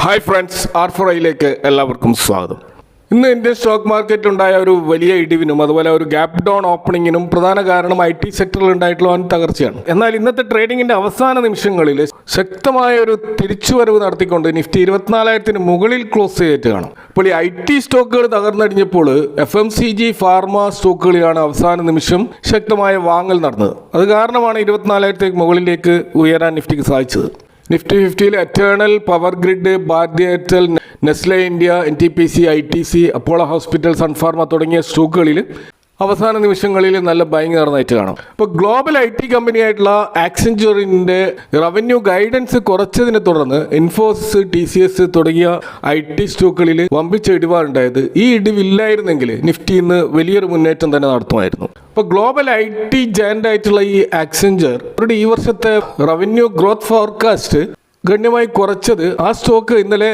Hi friends, R4iലേക്ക് എല്ലാവർക്കും സ്വാഗതം. ഇന്ന് ഇന്ത്യൻ സ്റ്റോക്ക് മാർക്കറ്റിലുണ്ടായ ഒരു വലിയ ഇടിവിനും അതുപോലെ ഒരു ഗ്യാപ് ഡൗൺ ഓപ്പണിങ്ങിനും പ്രധാന കാരണം IT സെക്ടറിൽ ഉണ്ടായിട്ടുള്ള വൻ തകർച്ചയാണ്. എന്നാൽ ഇന്നത്തെ ട്രേഡിങ്ങിന്റെ അവസാന നിമിഷങ്ങളിൽ ശക്തമായ ഒരു തിരിച്ചുവരവ് നടത്തിക്കൊണ്ട് നിഫ്റ്റി 24,000 മുകളിൽ ക്ലോസ് ചെയ്തിട്ട് കാണും. അപ്പോൾ ഈ IT സ്റ്റോക്കുകൾ തകർന്നടിഞ്ഞപ്പോൾ FMCG ഫാർമ സ്റ്റോക്കുകളിലാണ് അവസാന നിമിഷം ശക്തമായ വാങ്ങൽ നടന്നത്. അത് കാരണമാണ് 24,000 മുകളിലേക്ക് ഉയരാൻ നിഫ്റ്റിക്ക് സാധിച്ചത്. നിഫ്റ്റി 50-ൽ Eternal, Power Grid, Bharti Airtel, Nestle India, NTPC, ITC, Apollo hospital, Sun Pharma തുടങ്ങിയ സ്റ്റോക്കുകളിൽ അവസാന നിമിഷങ്ങളിൽ നല്ല ബൈങ് നടന്നായിട്ട് കാണാം. ഇപ്പോൾ ഗ്ലോബൽ IT കമ്പനിയായിട്ടുള്ള ആക്സെഞ്ചറിൻ്റെ റവന്യൂ ഗൈഡൻസ് കുറച്ചതിനെ തുടർന്ന് ഇൻഫോസിസ്, TCS തുടങ്ങിയ IT സ്റ്റോക്കുകളിൽ വമ്പിച്ച ഇടിവാറുണ്ടായത്. ഈ ഇടിവില്ലായിരുന്നെങ്കിൽ നിഫ്റ്റി ഇന്ന് വലിയൊരു മുന്നേറ്റം തന്നെ നടത്തുമായിരുന്നു. ഇപ്പോൾ ഗ്ലോബൽ IT ജയൻ്റ് ആയിട്ടുള്ള ഈ ആക്സെഞ്ചർ അവരുടെ ഈ വർഷത്തെ റവന്യൂ ഗ്രോത്ത് ഫോർകാസ്റ്റ് ഗണ്യമായി കുറച്ചത് ആ സ്റ്റോക്ക് ഇന്നലെ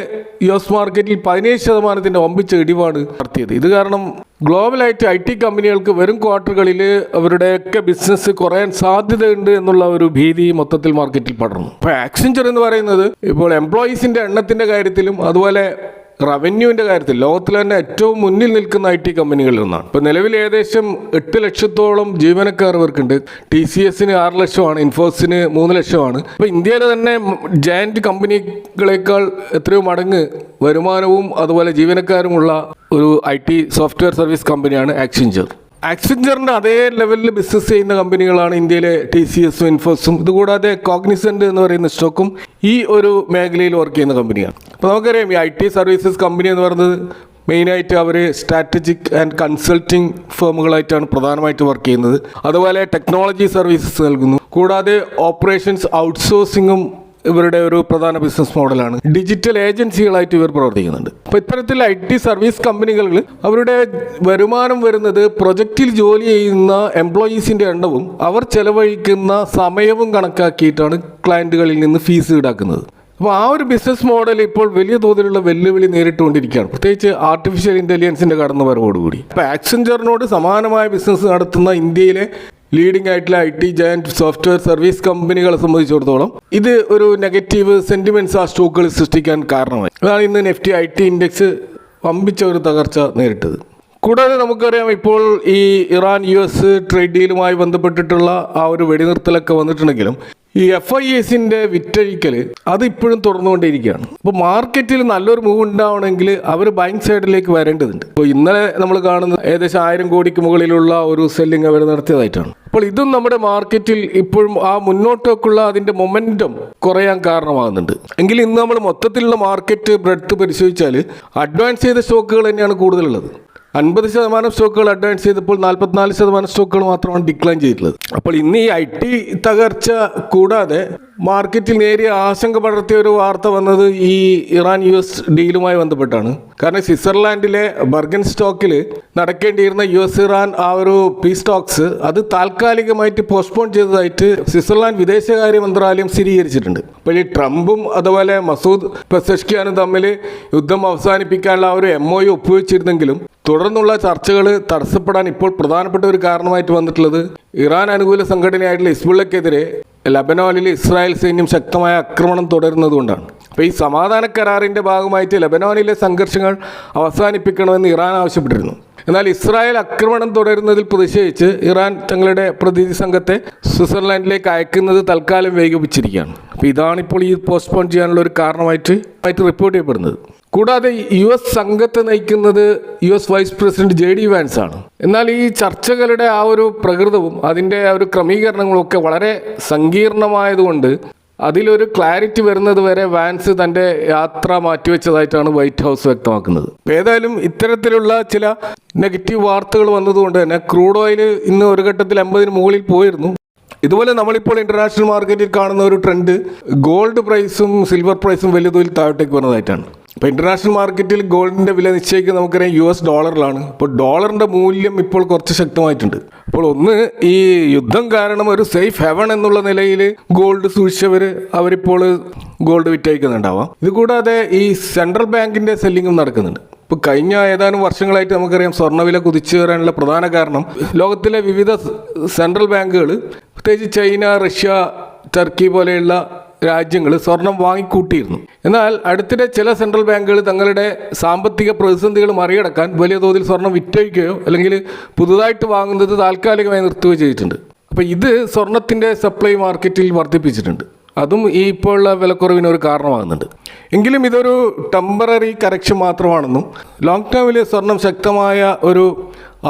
US മാർക്കറ്റിൽ 17% വമ്പിച്ച ഇടിവാണ് നടത്തിയത്. ഇത് കാരണം ഗ്ലോബലായിട്ട് IT കമ്പനികൾക്ക് വരും ക്വാർട്ടറുകളിൽ അവരുടെയൊക്കെ ബിസിനസ് കുറയാൻ സാധ്യതയുണ്ട് എന്നുള്ള ഒരു ഭീതി മൊത്തത്തിൽ മാർക്കറ്റിൽ പടർന്നു. ഇപ്പോൾ ആക്സെഞ്ചർ എന്ന് പറയുന്നത് ഇപ്പോൾ എംപ്ലോയീസിൻ്റെ എണ്ണത്തിൻ്റെ കാര്യത്തിലും അതുപോലെ റവന്യൂവിൻ്റെ കാര്യത്തിൽ ലോകത്തിൽ തന്നെ ഏറ്റവും മുന്നിൽ നിൽക്കുന്ന IT കമ്പനികളിൽ ഒന്നാണ്. ഇപ്പോൾ നിലവിൽ ഏകദേശം 8 ലക്ഷത്തോളം ജീവനക്കാർ ഇവർക്കുണ്ട്. TCSന് 6 ലക്ഷമാണ്, ഇൻഫോസിന് 3 ലക്ഷമാണ്. ഇപ്പോൾ ഇന്ത്യയിലെ തന്നെ ജയന്റ് കമ്പനികളെക്കാൾ എത്രയോ മടങ്ങ് വരുമാനവും അതുപോലെ ജീവനക്കാരുമുള്ള ഒരു IT സോഫ്റ്റ്വെയർ സർവീസ് കമ്പനിയാണ് ആക്സെഞ്ചർ. ആക്സെഞ്ചറിൻ്റെ അതേ ലെവലിൽ ബിസിനസ് ചെയ്യുന്ന കമ്പനികളാണ് ഇന്ത്യയിലെ TCSും ഇൻഫോസും. ഇതുകൂടാതെ കോഗ്നിസെൻ്റ് എന്ന് പറയുന്ന സ്റ്റോക്കും ഈ ഒരു മേഖലയിൽ വർക്ക് ചെയ്യുന്ന കമ്പനിയാണ്. അപ്പോൾ നമുക്കറിയാം ഈ IT സർവീസസ് കമ്പനി എന്ന് പറയുന്നത് മെയിനായിട്ട് അവർ സ്ട്രാറ്റജിക് ആൻഡ് കൺസൾട്ടിങ് ഫേമുകളായിട്ടാണ് പ്രധാനമായിട്ട് വർക്ക് ചെയ്യുന്നത്. അതുപോലെ ടെക്നോളജി സർവീസസ് നൽകുന്നു. കൂടാതെ ഓപ്പറേഷൻസ് ഔട്ട്സോഴ്സിങ്ങും ഇവരുടെ ഒരു പ്രധാന ബിസിനസ് മോഡലാണ്. ഡിജിറ്റൽ ഏജൻസികളായിട്ട് ഇവർ പ്രവർത്തിക്കുന്നുണ്ട്. അപ്പോൾ ഇത്തരത്തിൽ IT സർവീസ് കമ്പനികളിൽ അവരുടെ വരുമാനം വരുന്നത് പ്രൊജക്റ്റിൽ ജോലി ചെയ്യുന്ന എംപ്ലോയീസിൻ്റെ എണ്ണവും അവർ ചെലവഴിക്കുന്ന സമയവും കണക്കാക്കിയിട്ടാണ് ക്ലയൻറ്റുകളിൽ നിന്ന് ഫീസ് ഈടാക്കുന്നത്. അപ്പോൾ ആ ഒരു ബിസിനസ് മോഡൽ ഇപ്പോൾ വലിയ തോതിലുള്ള വെല്ലുവിളി നേരിട്ടുകൊണ്ടിരിക്കുകയാണ്, പ്രത്യേകിച്ച് ആർട്ടിഫിഷ്യൽ ഇൻ്റലിജൻസിൻ്റെ കടന്നുവരവോടുകൂടി. അപ്പോൾ ആക്സെഞ്ചറിനോട് സമാനമായ ബിസിനസ് നടത്തുന്ന ഇന്ത്യയിലെ ലീഡിംഗ് ആയിട്ടുള്ള IT ജയന്റ് സോഫ്റ്റ്വെയർ സർവീസ് കമ്പനികളെ സംബന്ധിച്ചിടത്തോളം ഇത് ഒരു നെഗറ്റീവ് സെൻറ്റിമെൻറ്റ്സ് ആ സ്റ്റോക്കുകൾ സൃഷ്ടിക്കാൻ കാരണമായി. അതാണ് ഇന്ന് നിഫ്റ്റി IT ഇൻഡെക്സ് വമ്പിച്ച ഒരു തകർച്ച നേരിട്ടത്. കൂടാതെ നമുക്കറിയാം ഇപ്പോൾ ഈ ഇറാൻ US ട്രേഡ് ഡീലുമായി ബന്ധപ്പെട്ടിട്ടുള്ള ആ ഒരു വെടിനിർത്തലൊക്കെ വന്നിട്ടുണ്ടെങ്കിലും ഈ FISൻ്റെ വിറ്റഴിക്കൽ അത് ഇപ്പോഴും തുറന്നുകൊണ്ടേയിരിക്കുകയാണ്. അപ്പോൾ മാർക്കറ്റിൽ നല്ലൊരു മൂവ് ഉണ്ടാവണമെങ്കിൽ അവർ ബൈങ് സൈഡിലേക്ക് വരേണ്ടതുണ്ട്. ഇപ്പോൾ ഇന്നലെ നമ്മൾ കാണുന്നത് ഏകദേശം 1000 കോടിക്ക് മുകളിലുള്ള ഒരു സെല്ലിംഗ് അവർ നടത്തിയതായിട്ടാണ്. അപ്പോൾ ഇതും നമ്മുടെ മാർക്കറ്റിൽ ഇപ്പോഴും ആ മുന്നോട്ടേക്കുള്ള അതിൻ്റെ മൊമെൻറ്റം കുറയാൻ കാരണമാകുന്നുണ്ട്. എങ്കിൽ ഇന്ന് നമ്മൾ മൊത്തത്തിലുള്ള മാർക്കറ്റ് ബ്രെഡ്ത്ത് പരിശോധിച്ചാൽ അഡ്വാൻസ് ചെയ്ത സ്റ്റോക്കുകൾ തന്നെയാണ് കൂടുതലുള്ളത്. 50% സ്റ്റോക്കുകൾ അഡ്വാൻസ് ചെയ്തപ്പോൾ 44% സ്റ്റോക്കുകൾ മാത്രമാണ് ഡിക്ലൈൻ ചെയ്തിട്ടുള്ളത്. അപ്പോൾ ഇന്ന് ഈ IT തകർച്ച കൂടാതെ മാർക്കറ്റിൽ നേരിയ ആശങ്ക പടർത്തിയ ഒരു വാർത്ത വന്നത് ഈ ഇറാൻ US ഡീലുമായി ബന്ധപ്പെട്ടാണ്. കാരണം സ്വിറ്റ്സർലാൻഡിലെ ബർഗൻ സ്റ്റോക്കിൽ നടക്കേണ്ടിയിരുന്ന US ഇറാൻ ആ ഒരു പീസ് ടോക്സ് അത് താൽക്കാലികമായിട്ട് പോസ്റ്റ്പോൺ ചെയ്തതായിട്ട് സ്വിറ്റ്സർലാൻഡ് വിദേശകാര്യ മന്ത്രാലയം സ്ഥിരീകരിച്ചിട്ടുണ്ട്. അപ്പോൾ ഈ ട്രംപും അതുപോലെ മസൂദ് പെസഷ്കിയാനും തമ്മിൽ യുദ്ധം അവസാനിപ്പിക്കാനുള്ള ആ ഒരു MOU ഒപ്പുവെച്ചിരുന്നെങ്കിലും തുടർന്നുള്ള ചർച്ചകൾ തടസ്സപ്പെടാൻ ഇപ്പോൾ പ്രധാനപ്പെട്ട ഒരു കാരണമായിട്ട് വന്നിട്ടുള്ളത് ഇറാൻ അനുകൂല സംഘടനയായിട്ടുള്ള ഹിസ്ബുള്ളക്കെതിരെ ലബനോനിൽ ഇസ്രായേൽ സൈന്യം ശക്തമായ ആക്രമണം തുടരുന്നതുകൊണ്ടാണ്. അപ്പോൾ ഈ സമാധാന കരാറിൻ്റെ ഭാഗമായിട്ട് ലബനോനിലെ സംഘർഷങ്ങൾ അവസാനിപ്പിക്കണമെന്ന് ഇറാൻ ആവശ്യപ്പെട്ടിരുന്നു. എന്നാൽ ഇസ്രായേൽ ആക്രമണം തുടരുന്നതിൽ പ്രതിഷേധിച്ച് ഇറാൻ തങ്ങളുടെ പ്രതിനിധി സംഘത്തെ സ്വിറ്റ്സർലാൻഡിലേക്ക് അയക്കുന്നത് തൽക്കാലം വൈകിപ്പിച്ചിരിക്കുകയാണ്. അപ്പോൾ ഇതാണിപ്പോൾ ഈ പോസ്റ്റ്പോൺ ചെയ്യാനുള്ള ഒരു കാരണമായിട്ട് റിപ്പോർട്ട് ചെയ്യപ്പെടുന്നത്. കൂടാതെ US സംഘത്തെ നയിക്കുന്നത് US vice president JD Vance ആണ്. എന്നാൽ ഈ ചർച്ചകളുടെ ആ ഒരു പ്രകൃതവും അതിൻ്റെ ആ ഒരു ക്രമീകരണങ്ങളും ഒക്കെ വളരെ സങ്കീർണമായതുകൊണ്ട് അതിലൊരു ക്ലാരിറ്റി വരുന്നത് വരെ വാൻസ് തൻ്റെ യാത്ര മാറ്റിവെച്ചതായിട്ടാണ് വൈറ്റ് ഹൗസ് വ്യക്തമാക്കുന്നത്. ഏതായാലും ഇത്തരത്തിലുള്ള ചില നെഗറ്റീവ് വാർത്തകൾ വന്നതുകൊണ്ട് തന്നെ ക്രൂഡ് ഓയിൽ ഇന്ന് ഒരു ഘട്ടത്തിൽ 50-ന് മുകളിൽ പോയിരുന്നു. ഇതുപോലെ നമ്മളിപ്പോൾ ഇൻ്റർനാഷണൽ മാർക്കറ്റിൽ കാണുന്ന ഒരു ട്രെൻഡ് ഗോൾഡ് പ്രൈസും സിൽവർ പ്രൈസും വലിയ തോതിൽ താഴോട്ടേക്ക് വരുന്നതായിട്ടാണ്. ഇപ്പോൾ ഇൻ്റർനാഷണൽ മാർക്കറ്റിൽ ഗോൾഡിൻ്റെ വില നിശ്ചയിക്കുന്നത് നമുക്കറിയാം US ഡോളറിലാണ്. ഇപ്പോൾ ഡോളറിൻ്റെ മൂല്യം ഇപ്പോൾ കുറച്ച് ശക്തമായിട്ടുണ്ട്. അപ്പോൾ ഒന്ന് ഈ യുദ്ധം കാരണം ഒരു സേഫ് ഹെവൺ എന്നുള്ള നിലയിൽ ഗോൾഡ് സൂക്ഷിച്ചവർ അവരിപ്പോൾ ഗോൾഡ് വിറ്റഴിക്കുന്നുണ്ടാവാം. ഇതുകൂടാതെ ഈ സെൻട്രൽ ബാങ്കിൻ്റെ സെല്ലിങ്ങും നടക്കുന്നുണ്ട്. ഇപ്പോൾ കഴിഞ്ഞ ഏതാനും വർഷങ്ങളായിട്ട് നമുക്കറിയാം സ്വർണ്ണവില കുതിച്ചു കയറാനുള്ള പ്രധാന കാരണം ലോകത്തിലെ വിവിധ സെൻട്രൽ ബാങ്കുകൾ പ്രത്യേകിച്ച് ചൈന, റഷ്യ, ടർക്കി പോലെയുള്ള രാജ്യങ്ങൾ സ്വർണം വാങ്ങിക്കൂട്ടിയിരുന്നു. എന്നാൽ അടുത്തിടെ ചില സെൻട്രൽ ബാങ്കുകൾ തങ്ങളുടെ സാമ്പത്തിക പ്രതിസന്ധികൾ മറികടക്കാൻ വലിയ തോതിൽ സ്വർണം വിറ്റഴിക്കുകയോ അല്ലെങ്കിൽ പുതുതായിട്ട് വാങ്ങുന്നത് താൽക്കാലികമായി നിർത്തുകയോ ചെയ്തിട്ടുണ്ട്. അപ്പോൾ ഇത് സ്വർണത്തിൻ്റെ സപ്ലൈ മാർക്കറ്റിൽ വർദ്ധിപ്പിച്ചിട്ടുണ്ട്. അതും ഈ ഇപ്പോഴുള്ള വിലക്കുറവിന് ഒരു കാരണമാകുന്നുണ്ട്. എങ്കിലും ഇതൊരു ടെമ്പററി കറക്ഷൻ മാത്രമാണെന്നും ലോങ് ടേമിൽ സ്വർണം ശക്തമായ ഒരു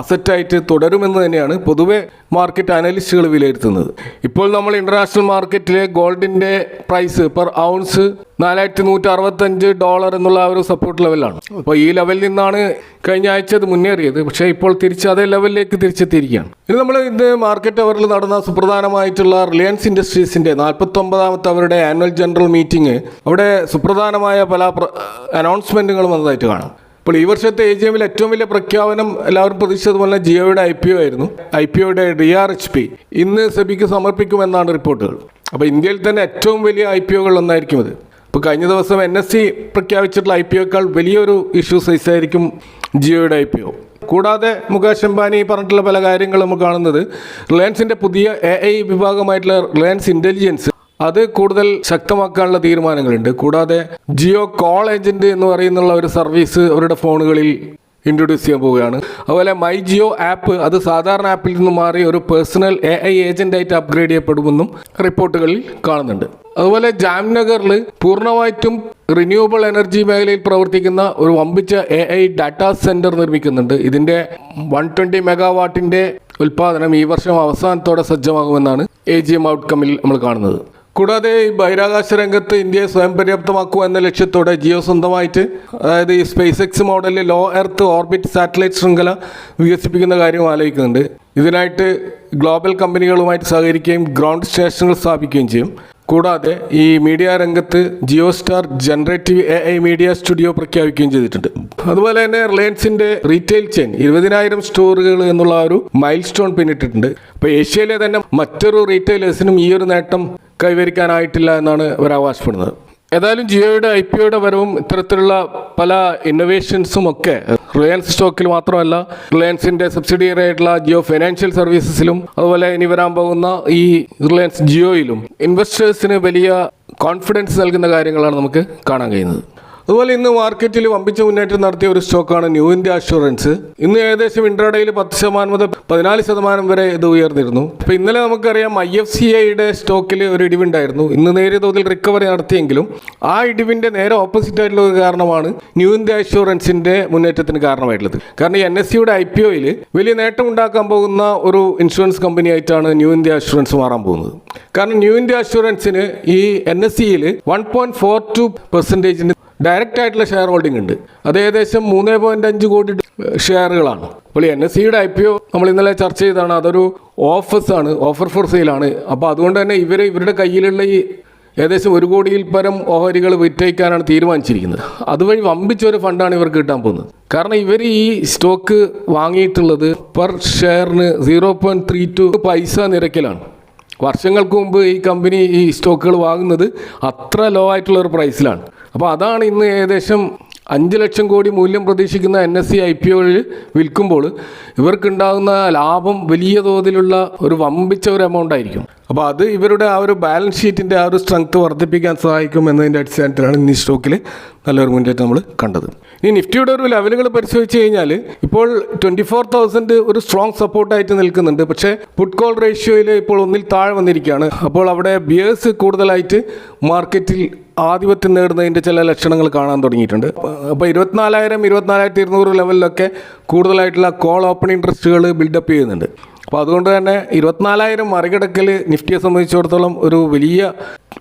അസറ്റായിട്ട് തുടരുമെന്ന് തന്നെയാണ് പൊതുവെ മാർക്കറ്റ് അനലിസ്റ്റുകൾ വിലയിരുത്തുന്നത്. ഇപ്പോൾ നമ്മൾ ഇൻ്റർനാഷണൽ മാർക്കറ്റിലെ ഗോൾഡിൻ്റെ പ്രൈസ് പെർ ഔൺസ് $4,165 എന്നുള്ള ഒരു സപ്പോർട്ട് ലെവലാണ്. അപ്പോൾ ഈ ലെവലിൽ നിന്നാണ് കഴിഞ്ഞ ആഴ്ച അത് മുന്നേറിയത്. പക്ഷേ ഇപ്പോൾ തിരിച്ച് അതേ ലെവലിലേക്ക് തിരിച്ചെത്തിയിരിക്കുകയാണ്. ഇനി നമ്മൾ ഇന്ന് മാർക്കറ്റ് അവറിൽ നടന്ന സുപ്രധാനമായിട്ടുള്ള റിലയൻസ് ഇൻഡസ്ട്രീസിൻ്റെ 49ാമത്തെ അവരുടെ ആനുവൽ ജനറൽ മീറ്റിംഗ്, അവിടെ സുപ്രധാനമായ പല അനൗൺസ്മെൻറ്റുകളും വന്നതായിട്ട് കാണാം. ഇപ്പോൾ ഈ വർഷത്തെ AGMൽ ഏറ്റവും വലിയ പ്രഖ്യാപനം എല്ലാവരും പ്രതീക്ഷിച്ചതുപോലെ ജിയോയുടെ IPO ആയിരുന്നു. IPOയുടെ DRHP ഇന്ന് സെബിക്ക് സമർപ്പിക്കുമെന്നാണ് റിപ്പോർട്ടുകൾ. അപ്പോൾ ഇന്ത്യയിൽ തന്നെ ഏറ്റവും വലിയ IPOകൾ ഒന്നായിരിക്കും ഇത്. ഇപ്പോൾ കഴിഞ്ഞ ദിവസം NSE പ്രഖ്യാപിച്ചിട്ടുള്ള IPOയേക്കാൾ വലിയൊരു ഇഷ്യൂ സൈസ് ആയിരിക്കും ജിയോയുടെ IPO. കൂടാതെ മുകേഷ് അംബാനി പറഞ്ഞിട്ടുള്ള പല കാര്യങ്ങളും നമ്മൾ കാണുന്നത് റിലയൻസിൻ്റെ പുതിയ AI വിഭാഗമായിട്ടുള്ള റിലയൻസ് ഇൻ്റലിജൻസ് അത് കൂടുതൽ ശക്തമാക്കാനുള്ള തീരുമാനങ്ങളുണ്ട്. കൂടാതെ ജിയോ കോൾ ഏജൻറ്റ് എന്ന് പറയുന്നുള്ള ഒരു സർവീസ് അവരുടെ ഫോണുകളിൽ ഇൻട്രൊഡ്യൂസ് ചെയ്യാൻ പോവുകയാണ്. അതുപോലെ മൈ ജിയോ ആപ്പ് അത് സാധാരണ ആപ്പിൽ നിന്ന് മാറി ഒരു പേഴ്സണൽ AI ഏജൻ്റായിട്ട് അപ്ഗ്രേഡ് ചെയ്യപ്പെടുമെന്നും റിപ്പോർട്ടുകളിൽ കാണുന്നുണ്ട്. അതുപോലെ ജാംനഗറിൽ പൂർണ്ണമായിട്ടും റിന്യൂവബിൾ എനർജി മേഖലയിൽ പ്രവർത്തിക്കുന്ന ഒരു വമ്പിച്ച AI ഡാറ്റാ സെൻറ്റർ നിർമ്മിക്കുന്നുണ്ട്. ഇതിൻ്റെ 120 മെഗാവാട്ടിൻ്റെ ഉൽപ്പാദനം ഈ വർഷം അവസാനത്തോടെ സജ്ജമാകുമെന്നാണ് AGM ഔട്ട്കമ്മിൽ നമ്മൾ കാണുന്നത്. കൂടാതെ ഈ ബഹിരാകാശ രംഗത്ത് ഇന്ത്യയെ സ്വയം പര്യാപ്തമാക്കുക എന്ന ലക്ഷ്യത്തോടെ ജിയോ സ്വന്തമായിട്ട്, അതായത് ഈ SpaceX മോഡലിൽ ലോ എർത്ത് ഓർബിറ്റ് സാറ്റലൈറ്റ് ശൃംഖല വികസിപ്പിക്കുന്ന കാര്യം ആലോചിക്കുന്നുണ്ട്. ഇതിനായിട്ട് ഗ്ലോബൽ കമ്പനികളുമായിട്ട് സഹകരിക്കുകയും ഗ്രൗണ്ട് സ്റ്റേഷനുകൾ സ്ഥാപിക്കുകയും ചെയ്യും. കൂടാതെ ഈ മീഡിയ രംഗത്ത് Jio Star generative AI media studio പ്രഖ്യാപിക്കുകയും ചെയ്തിട്ടുണ്ട്. അതുപോലെ തന്നെ റിലയൻസിൻ്റെ റീറ്റെയിൽ ചെയിൻ 20,000 സ്റ്റോറുകൾ എന്നുള്ള ഒരു മൈൽ സ്റ്റോൺ പിന്നിട്ടിട്ടുണ്ട്. അപ്പോൾ ഏഷ്യയിലെ തന്നെ മറ്റൊരു റീറ്റെയിലേഴ്സിനും ഈ ഒരു നേട്ടം കൈവരിക്കാനായിട്ടില്ല എന്നാണ് അവർ അവകാശപ്പെടുന്നത്. ഏതായാലും ജിയോയുടെ IPOയുടെ വരവും ഇത്തരത്തിലുള്ള പല ഇന്നോവേഷൻസും ഒക്കെ റിലയൻസ് സ്റ്റോക്കിൽ മാത്രമല്ല, റിലയൻസിൻ്റെ സബ്സിഡിയറി ആയിട്ടുള്ള ജിയോ ഫൈനാൻഷ്യൽ സർവീസസിലും അതുപോലെ ഇനി വരാൻ പോകുന്ന ഈ റിലയൻസ് ജിയോയിലും ഇൻവെസ്റ്റേഴ്സിന് വലിയ കോൺഫിഡൻസ് നൽകുന്ന കാര്യങ്ങളാണ് നമുക്ക് കാണാൻ കഴിയുന്നത്. അതുപോലെ ഇന്ന് മാർക്കറ്റിൽ വമ്പിച്ച മുന്നേറ്റം നടത്തിയ ഒരു സ്റ്റോക്കാണ് ന്യൂ ഇന്ത്യ അഷുറൻസ്. ഇന്ന് ഏകദേശം ഇൻട്രാഡേയിൽ 10% മുതൽ 14% വരെ ഇത് ഉയർന്നിരുന്നു. അപ്പോൾ ഇന്നലെ നമുക്കറിയാം IFCIയുടെ സ്റ്റോക്കിൽ ഒരു ഇടിവുണ്ടായിരുന്നു. ഇന്ന് നേരിയ തോതിൽ റിക്കവറി നടത്തിയെങ്കിലും ആ ഇടിവിൻ്റെ നേരെ ഓപ്പോസിറ്റ് ആയിട്ടുള്ള ഒരു കാരണമാണ് ന്യൂ ഇന്ത്യ അഷുറൻസിൻ്റെ മുന്നേറ്റത്തിന് കാരണമായിട്ടുള്ളത്. കാരണം ഈ NSEയുടെ IPOയിൽ വലിയ നേട്ടം ഉണ്ടാക്കാൻ പോകുന്ന ഒരു ഇൻഷുറൻസ് കമ്പനി ആയിട്ടാണ് ന്യൂ ഇന്ത്യ അഷുറൻസ് മാറാൻ പോകുന്നത്. കാരണം ന്യൂ ഇന്ത്യ അഷുറൻസിന് ഈ NSEയിൽ 1.42% ഡയറക്റ്റ് ആയിട്ടുള്ള ഷെയർ ഹോൾഡിംഗ് ഉണ്ട്. അത് ഏകദേശം 3.5 കോടി ഷെയറുകളാണ്. അപ്പോൾ NSEയുടെ IPO നമ്മൾ ഇന്നലെ ചർച്ച ചെയ്തതാണ്. അതൊരു ഓഫർ ഫോർ സെയിലാണ്. അപ്പോൾ അതുകൊണ്ട് തന്നെ ഇവരുടെ കയ്യിലുള്ള ഈ ഏകദേശം 1 കോടിയിൽ പരം ഓഹരികൾ വിറ്റഴിക്കാനാണ് തീരുമാനിച്ചിരിക്കുന്നത്. അതുവഴി വമ്പിച്ചൊരു ഫണ്ടാണ് ഇവർക്ക് കിട്ടാൻ പോകുന്നത്. കാരണം ഇവർ ഈ സ്റ്റോക്ക് വാങ്ങിയിട്ടുള്ളത് പെർ ഷെയറിന് 0.32 പൈസ നിരക്കിലാണ്. വർഷങ്ങൾക്ക് മുമ്പ് ഈ കമ്പനി ഈ സ്റ്റോക്കുകൾ വാങ്ങുന്നത് അത്ര ലോ ആയിട്ടുള്ള ഒരു പ്രൈസിലാണ്. അപ്പോൾ അതാണ് ഇന്ന് ഏകദേശം 5 ലക്ഷം കോടി മൂല്യം പ്രതീക്ഷിക്കുന്ന NSE IPOയിൽ വിൽക്കുമ്പോൾ ഇവർക്കുണ്ടാകുന്ന ലാഭം വലിയ തോതിലുള്ള ഒരു വമ്പിച്ച ഒരു എമൗണ്ട് ആയിരിക്കും. അപ്പോൾ അത് ഇവരുടെ ആ ഒരു ബാലൻസ് ഷീറ്റിൻ്റെ ആ ഒരു സ്ട്രെങ്ത് വർദ്ധിപ്പിക്കാൻ സഹായിക്കും എന്നതിൻ്റെ അടിസ്ഥാനത്തിലാണ് ഇന്ന് ഈ സ്റ്റോക്കിൽ നല്ലൊരു മുന്നേറ്റം നമ്മൾ കണ്ടത്. ഇനി നിഫ്റ്റിയുടെ ഒരു ലെവലുകൾ പരിശോധിച്ച് കഴിഞ്ഞാൽ ഇപ്പോൾ 24,000 ഒരു സ്ട്രോങ് സപ്പോർട്ടായിട്ട് നിൽക്കുന്നുണ്ട്. പക്ഷേ പുട്ട് കോൾ റേഷ്യോയിൽ ഇപ്പോൾ 1-ൽ താഴെ വന്നിരിക്കുകയാണ്. അപ്പോൾ അവിടെ ബിയേഴ്സ് കൂടുതലായിട്ട് മാർക്കറ്റിൽ ആധിപത്യം നേടുന്നതിൻ്റെ ചില ലക്ഷണങ്ങൾ കാണാൻ തുടങ്ങിയിട്ടുണ്ട്. അപ്പോൾ 24,000, 24,200 ലെവലിലൊക്കെ കൂടുതലായിട്ടുള്ള കോൾ ഓപ്പൺ ഇൻട്രസ്റ്റുകൾ ബിൽഡപ്പ് ചെയ്യുന്നുണ്ട്. അപ്പോൾ അതുകൊണ്ട് തന്നെ 24,000 മറികടക്കൽ നിഫ്റ്റിയെ സംബന്ധിച്ചിടത്തോളം ഒരു വലിയ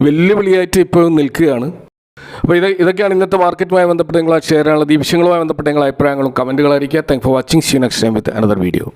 വെല്ലുവിളിയായിട്ട് ഇപ്പോഴും നിൽക്കുകയാണ്. അപ്പോൾ ഇതൊക്കെയാണ് ഇന്നത്തെ മാർക്കറ്റുമായി ബന്ധപ്പെട്ട് നിങ്ങൾ ഷെയർ ചെയ്യാനുള്ളത്. ഈ വിഷയങ്ങളുമായി ബന്ധപ്പെട്ട നിങ്ങളുടെ അഭിപ്രായങ്ങളും കമൻറ്റുകൾ അറിയിക്കുക. Thank for watching. See you next time with another video.